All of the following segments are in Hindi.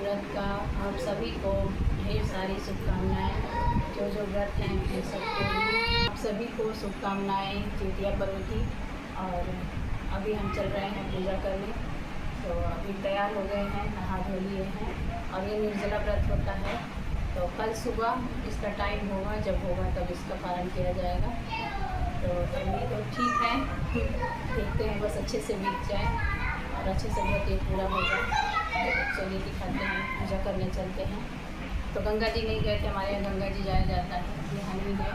व्रत का आप सभी को ढेर सारी शुभकामनाएं। जो व्रत हैं उन सबको भी आप सभी को शुभकामनाएं जितिया पर्व की। और अभी हम चल रहे हैं पूजा करने, तो अभी तैयार हो गए हैं, नहा धो लिए हैं। और ये निर्जला व्रत होता है, तो कल सुबह इसका टाइम होगा, जब होगा तब इसका पालन किया जाएगा। तो अभी तो ठीक है, देखते हैं बस अच्छे से बीत जाए और अच्छे से व्रत ये पूरा हो जाए। तो चलिए दिखाते हैं, पूजा करने चलते हैं। तो गंगा जी नहीं गए थे, हमारे यहाँ गंगा जी जाया जाता है, यहाँ नहीं गए।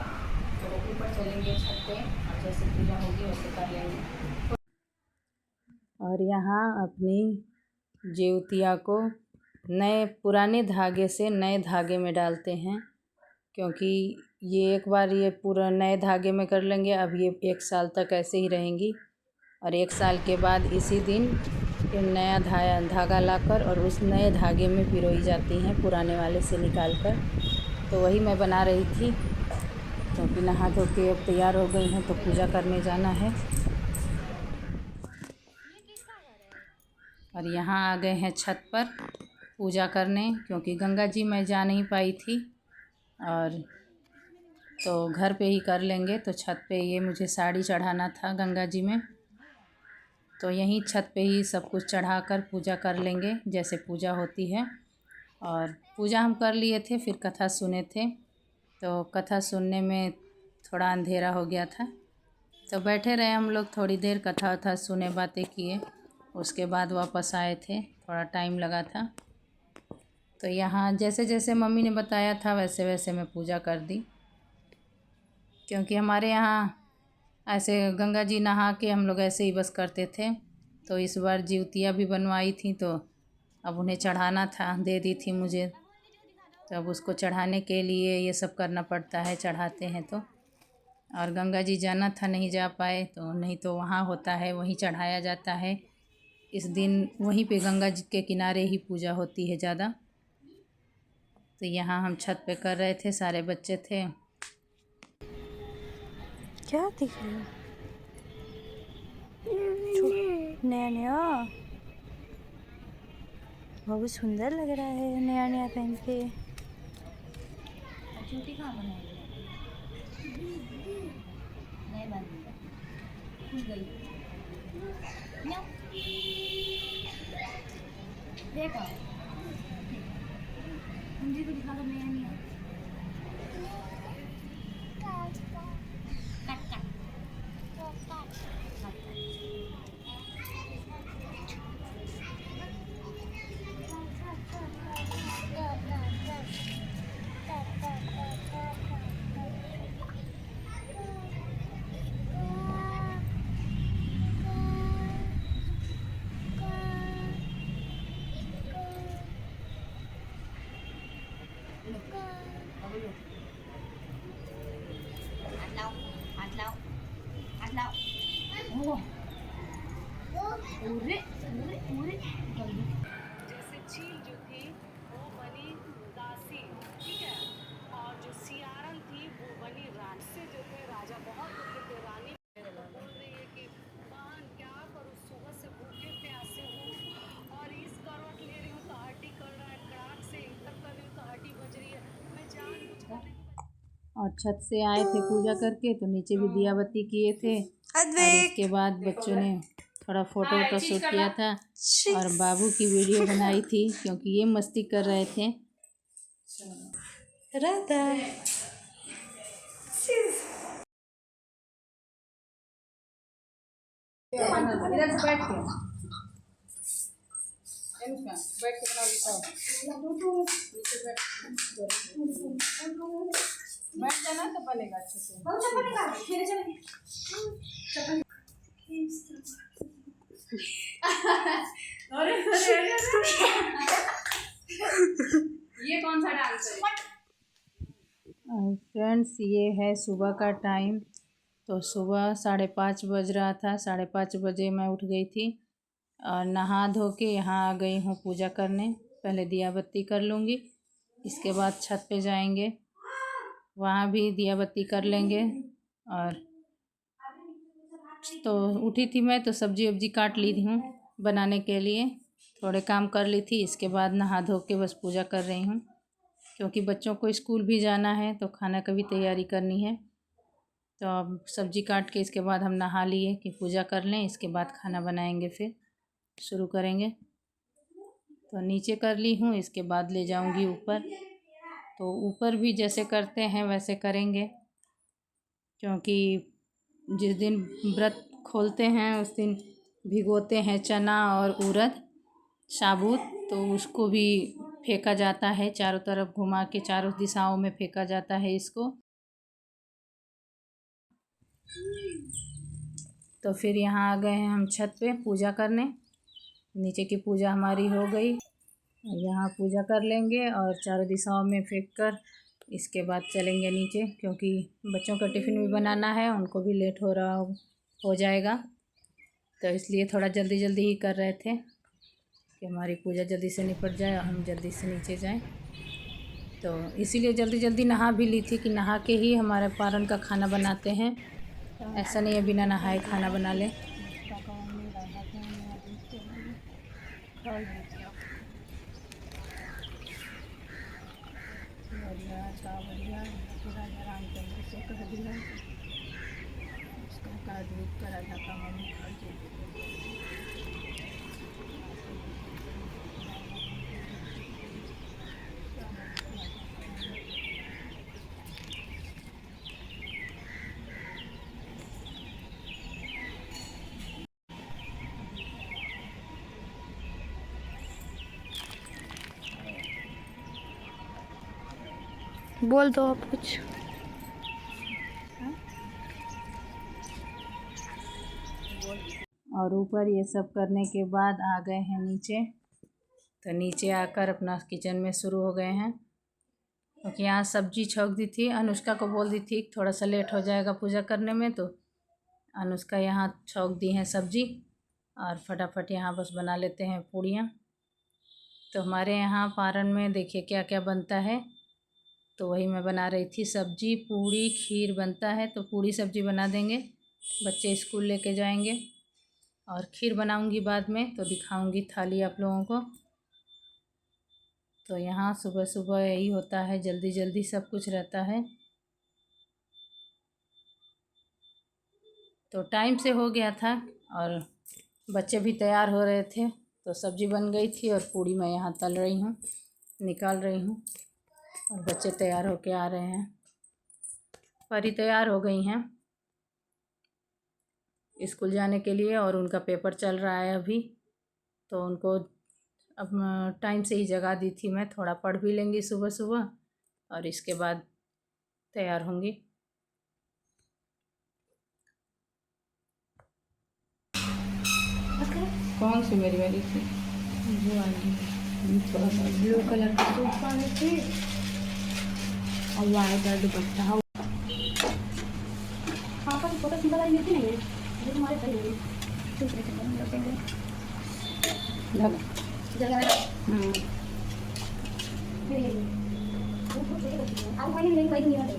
तो ऊपर चलेंगे छत पे और जैसे पूजा होगी वैसे कर लेंगे। और यहाँ अपनी ज्योतिया को नए पुराने धागे से नए धागे में डालते हैं, क्योंकि ये एक बार ये पूरा नए धागे में कर लेंगे। अब ये 1 साल तक ऐसे ही रहेंगी और 1 साल के बाद इसी दिन फिर नया धागा लाकर और उस नए धागे में पिरोई जाती हैं, पुराने वाले से निकाल कर। तो वही मैं बना रही थी, क्योंकि नहा धो के अब तैयार हो गई हैं तो पूजा करने जाना है। और यहाँ आ गए हैं छत पर पूजा करने, क्योंकि गंगा जी मैं जा नहीं पाई थी और तो घर पे ही कर लेंगे। तो छत पे ये मुझे साड़ी चढ़ाना था गंगा जी में, तो यहीं छत पे ही सब कुछ चढ़ाकर पूजा कर लेंगे जैसे पूजा होती है। और पूजा हम कर लिए थे, फिर कथा सुने थे। तो कथा सुनने में थोड़ा अंधेरा हो गया था, तो बैठे रहे हम लोग थोड़ी देर, कथा वथा सुने, बातें किए। उसके बाद वापस आए थे, थोड़ा टाइम लगा था। तो यहाँ जैसे जैसे मम्मी ने बताया था वैसे वैसे मैं पूजा कर दी, क्योंकि हमारे यहाँ ऐसे गंगा जी नहा के हम लोग ऐसे ही बस करते थे। तो इस बार ज्योतिया भी बनवाई थी, तो अब उन्हें चढ़ाना था, दे दी थी मुझे। तो अब उसको चढ़ाने के लिए ये सब करना पड़ता है, चढ़ाते हैं तो। और गंगा जी जाना था, नहीं जा पाए, तो नहीं तो वहाँ होता है, वहीं चढ़ाया जाता है। इस दिन वहीं पे गंगा जी के किनारे ही पूजा होती है ज़्यादा। तो यहाँ हम छत पे कर रहे थे, सारे बच्चे थे। क्या दिख रही है? नया नया बहुत सुंदर लग रहा है, नया नया पहन के। चोटी कहाँ बनाई है? नहीं बनी है, खुल गई। देखो मुझे को दिखा दो, नया नया कट कट हाथ लाओ हाथ लाओ। पूरे पूरे पूरे जैसे झील जो थी वो बनी दासी, ठीक है, और जो सियारन थी वो बनी रानी। से जो थे राजा बहुत दुखी थे, रानी बोल रही है कि बहन क्या करूँ, सुबह से भूखे प्यासे हूँ और इस करवट ले रही हूँ तो हड्डी कर रहा है, कड़ाक से इधर कर रही हूँ तो हड्डी बज रही है, मैं जानबूझ कर नहीं। और छत से आए थे पूजा करके, तो नीचे भी दिया बत्ती किए थे। और इसके बाद बच्चों ने थोड़ा फ़ोटो वोटो शूट किया था और बाबू की वीडियो बनाई थी, क्योंकि ये मस्ती कर रहे थे। राधा इधर से बैठ के बैठ के बनाओ, दिखाओ। बैठ जाना तो बनेगा अच्छे से। अरे ये कौन सा डांस है? फ्रेंड्स, ये है सुबह का टाइम। तो सुबह 5:30 बज रहा था, 5:30 बजे मैं उठ गई थी और नहा धो के यहाँ आ गई हूँ पूजा करने। पहले दिया बत्ती कर लूँगी, इसके बाद छत पे जाएंगे, वहाँ भी दिया बत्ती कर लेंगे। और तो उठी थी मैं, तो सब्जी वब्जी काट ली हूँ बनाने के लिए। थोड़े काम कर ली थी, इसके बाद नहा धो के बस पूजा कर रही हूँ, क्योंकि बच्चों को स्कूल भी जाना है तो खाना का भी तैयारी करनी है। तो अब सब्ज़ी काट के इसके बाद हम नहा लिए कि पूजा कर लें, इसके बाद खाना बनाएंगे, फिर शुरू करेंगे। तो नीचे कर ली हूँ, इसके बाद ले जाऊँगी ऊपर। तो ऊपर भी जैसे करते हैं वैसे करेंगे, क्योंकि जिस दिन व्रत खोलते हैं उस दिन भिगोते हैं चना और उड़द साबुत, तो उसको भी फेंका जाता है, चारों तरफ घुमा के चारों दिशाओं में फेंका जाता है इसको। तो फिर यहाँ आ गए हैं हम छत पे पूजा करने। नीचे की पूजा हमारी हो गई, यहाँ पूजा कर लेंगे और चारों दिशाओं में फेंक कर इसके बाद चलेंगे नीचे, क्योंकि बच्चों का टिफ़िन भी बनाना है, उनको भी लेट हो जाएगा। तो इसलिए थोड़ा जल्दी जल्दी ही कर रहे थे कि हमारी पूजा जल्दी से निपट जाए और हम जल्दी से नीचे जाएं। तो इसीलिए जल्दी जल्दी नहा भी ली थी कि नहा के ही हमारे पारण का खाना बनाते हैं, ऐसा नहीं है बिना नहाए खाना बना लें। बोल दो आप कुछ। और ऊपर ये सब करने के बाद आ गए हैं नीचे। तो नीचे आकर अपना किचन में शुरू हो गए हैं, क्योंकि यहाँ सब्जी छौंक दी थी। अनुष्का को बोल दी थी थोड़ा सा लेट हो जाएगा पूजा करने में, तो अनुष्का यहाँ छौंक दी हैं सब्जी और फटाफट यहाँ बस बना लेते हैं पूड़ियाँ। तो हमारे यहाँ पारण में देखिए क्या क्या बनता है, तो वही मैं बना रही थी। सब्जी, पूड़ी, खीर बनता है, तो पूड़ी सब्जी बना देंगे, बच्चे स्कूल लेके जाएंगे। और खीर बनाऊंगी बाद में, तो दिखाऊंगी थाली आप लोगों को। तो यहाँ सुबह सुबह यही होता है, जल्दी जल्दी सब कुछ रहता है। तो टाइम से हो गया था और बच्चे भी तैयार हो रहे थे, तो सब्जी बन गई थी और पूड़ी मैं यहाँ तल रही हूँ, निकाल रही हूँ, और बच्चे तैयार होके आ रहे हैं। परी तैयार हो गई हैं स्कूल जाने के लिए, और उनका पेपर चल रहा है अभी, तो उनको अब टाइम से ही जगा दी थी मैं। थोड़ा पढ़ भी लेंगी सुबह सुबह और इसके बाद तैयार होंगी। कौन सी मेरी वाली थी? वो वाली थोड़ा सा ब्लू कलर का सूट पहने थे और वाइट का दुपट्टा। हाँ पर फोटो सिंपल वाली मिलती नहीं है जो तुम्हारे सही है। दूसरे से बन जाते हैं जगह। फिर ये आप मैंने नहीं कोई नहीं आते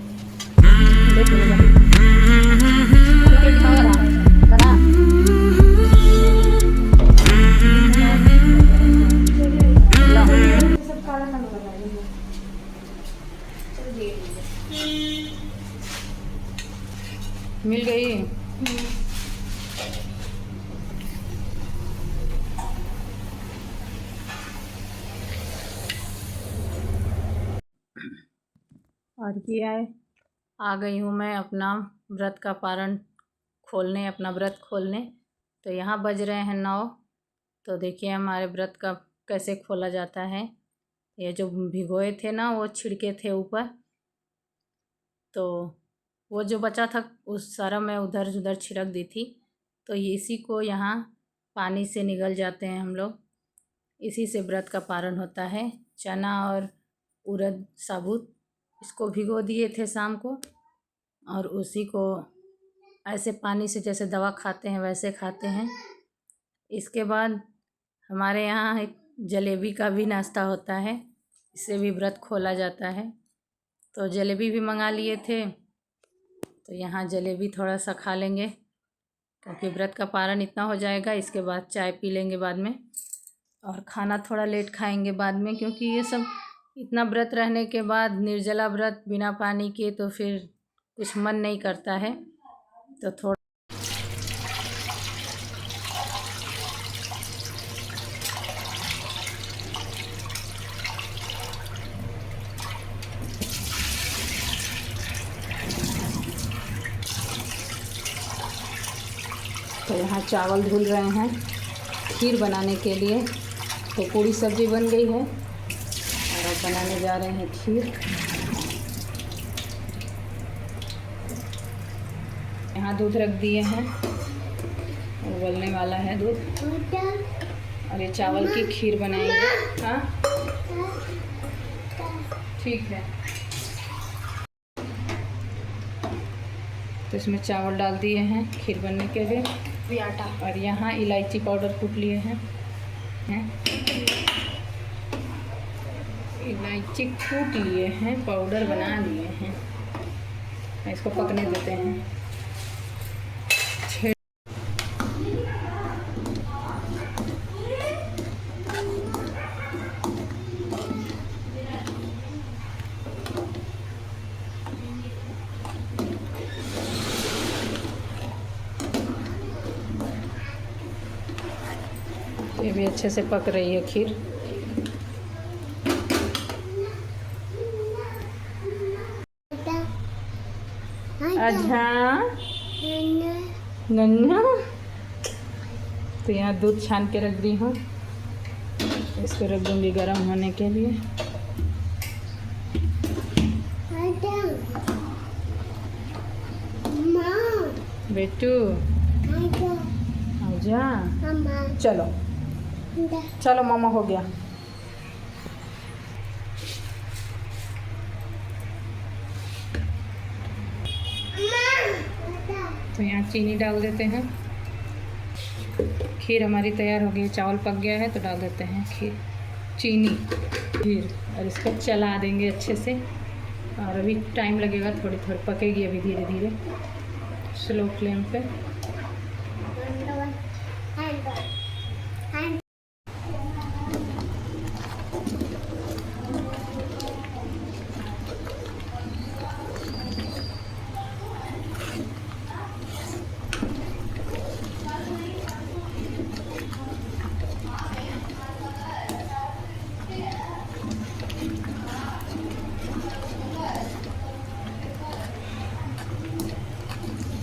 देख लो करा सब काला ना लगा है। चलो ये मिल गई। और किया है, आ गई हूँ मैं अपना व्रत का पारण खोलने, अपना व्रत खोलने। तो यहाँ बज रहे हैं 9। तो देखिए हमारे व्रत का कैसे खोला जाता है। ये जो भिगोए थे ना वो छिड़के थे ऊपर, तो वो जो बचा था उस सारा मैं उधर उधर छिड़क दी थी। तो इसी को यहाँ पानी से निगल जाते हैं हम लोग, इसी से व्रत का पारण होता है। चना और उड़द साबुत इसको भिगो दिए थे शाम को, और उसी को ऐसे पानी से जैसे दवा खाते हैं वैसे खाते हैं। इसके बाद हमारे यहाँ एक जलेबी का भी नाश्ता होता है, इससे भी व्रत खोला जाता है। तो जलेबी भी मंगा लिए थे, तो यहाँ जलेबी थोड़ा सा खा लेंगे, क्योंकि व्रत का पारण इतना हो जाएगा। इसके बाद चाय पी लेंगे बाद में। और खाना थोड़ा लेट खाएंगे बाद में, क्योंकि ये सब इतना व्रत रहने के बाद, निर्जला व्रत बिना पानी के, तो फिर कुछ मन नहीं करता है। तो थोड़ा तो यहाँ चावल धुल रहे हैं खीर बनाने के लिए। तो पूरी सब्जी बन गई है और अब बनाने जा रहे हैं खीर। यहाँ दूध रख दिए हैं, उबलने वाला है दूध, और ये चावल की खीर बनाएंगे। हाँ ठीक है। तो इसमें चावल डाल दिए हैं खीर बनने के लिए, भी आटा, और यहाँ इलायची पाउडर कूट लिए हैं। इलायची कूट लिए हैं, पाउडर बना लिए हैं। इसको पकने देते हैं। ये भी अच्छे से पक रही है खीर। अच्छा नन्ना, तो यहाँ दूध छान के रख दी हूँ, इसको रख दूँगी गर्म होने के लिए। बेटू आजा, चलो चलो मामा हो गया। तो यहाँ चीनी डाल देते हैं। खीर हमारी तैयार हो गई, चावल पक गया है तो डाल देते हैं खीर, चीनी, खीर, और इसको चला देंगे अच्छे से। और अभी टाइम लगेगा, थोड़ी थोड़ी पकेगी अभी धीरे धीरे, स्लो फ्लेम पे।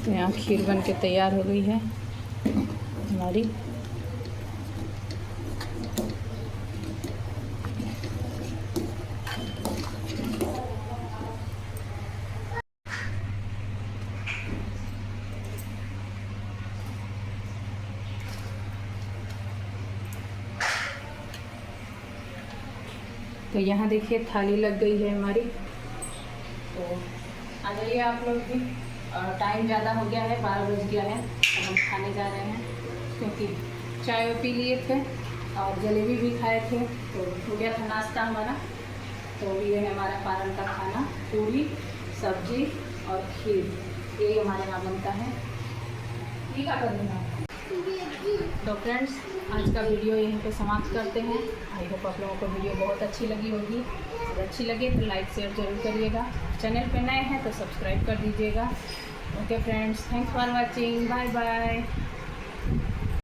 तो यहाँ खीर बन के तैयार हो गई है हमारी। तो यहाँ देखिए थाली लग गई है हमारी। तो आ जाइए आप लोग भी। और टाइम ज़्यादा हो गया है, 12 बज गया है, अब हम खाने जा रहे हैं, क्योंकि चाय पी लिए थे और जलेबी भी खाए थे, तो हो गया था नाश्ता हमारा। तो ये है हमारा पारण का खाना, पूरी सब्जी और खीर, यही हमारे यहाँ बनता है। ठीक है कर देना। तो फ्रेंड्स, आज का वीडियो यहीं पे समाप्त करते हैं। आई होप आप लोगों को वीडियो बहुत अच्छी लगी होगी। अगर अच्छी लगे तो लाइक शेयर ज़रूर करिएगा। चैनल पे नए हैं तो सब्सक्राइब कर दीजिएगा। Okay friends, thanks for watching, bye bye.